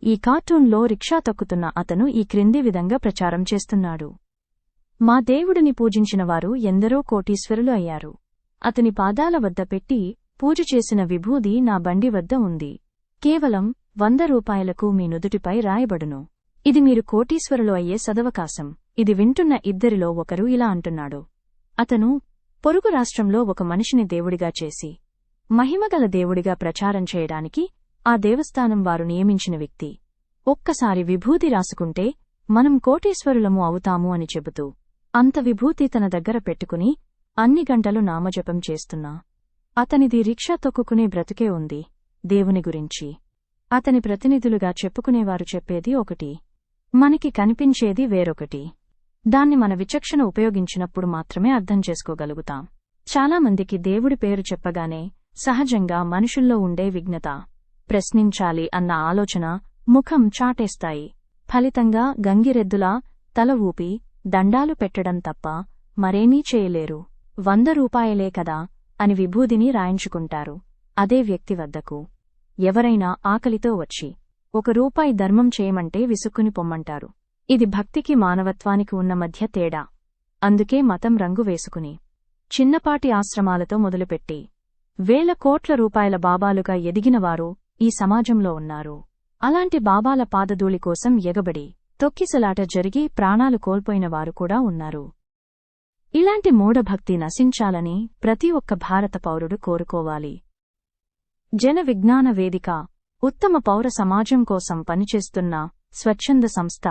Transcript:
ఈ కార్టూన్లో రిక్షా తొక్కుతున్న అతను ఈ క్రింది విధంగా ప్రచారం చేస్తున్నాడు. మా దేవుడిని పూజించినవారు ఎందరో కోటీశ్వరులు అయ్యారు. అతని పాదాల వద్ద పెట్టి పూజ చేసిన విభూది నా బండి వద్ద ఉంది. కేవలం 100 రూపాయలకు మీ నుదుటిపై రాయబడును. ఇది మీరు కోటీశ్వరులు అయ్యే సదవకాశం. ఇది వింటున్న ఇద్దరిలో ఒకరు ఇలా అంటున్నాడు. అతను పొరుగు రాష్ట్రంలో ఒక మనిషిని దేవుడిగా చేసి మహిమగల దేవుడిగా ప్రచారం చేయడానికి ఆ దేవస్థానం వారు నియమించిన వ్యక్తి. ఒక్కసారి విభూతి రాసుకుంటే మనం కోటీశ్వరులము అవుతాము అని చెబుతూ అంత విభూతి తన దగ్గర పెట్టుకుని అన్ని గంటలు నామజపం చేస్తున్నా. అతనిది రిక్షా తొక్కుకునే బ్రతుకే ఉంది. దేవుని గురించి అతని ప్రతినిధులుగా చెప్పుకునేవారు చెప్పేది ఒకటి, మనకి కనిపించేది వేరొకటి. దాన్ని మన విచక్షణ ఉపయోగించినప్పుడు మాత్రమే అర్థం చేసుకోగలుగుతాం. చాలామందికి దేవుడి పేరు చెప్పగానే సహజంగా మనుషుల్లో ఉండే విఘ్నత, ప్రశ్నించాలి అన్న ఆలోచన ముఖం చాటేస్తాయి. ఫలితంగా గంగిరెద్దులా తల ఊపి దండాలు పెట్టడం తప్ప మరేమీ చేయలేరు. 100 రూపాయలే కదా అని విభూదిని రాయించుకుంటారు. అదే వ్యక్తి వద్దకు ఎవరైనా ఆకలితో వచ్చి 1 రూపాయి ధర్మం చేయమంటే విసుక్కుని పొమ్మంటారు. ఇది భక్తికి మానవత్వానికి ఉన్న మధ్య తేడా. అందుకే మతం రంగు వేసుకుని చిన్నపాటి ఆశ్రమాలతో మొదలుపెట్టి వేల కోట్ల రూపాయల బాబాలుగా ఎదిగినవారు ఈ సమాజంలో ఉన్నారు. అలాంటి బాబాల పాదధూళి కోసం ఎగబడి తొక్కిసలాట జరిగి ప్రాణాలు కోల్పోయిన వారు కూడా ఉన్నారు. ఇలాంటి మూఢభక్తి నశించాలని ప్రతి ఒక్క భారత పౌరుడు కోరుకోవాలి. జన విజ్ఞాన వేదిక ఉత్తమ పౌర సమాజం కోసం పనిచేస్తున్న స్వచ్ఛంద సంస్థ.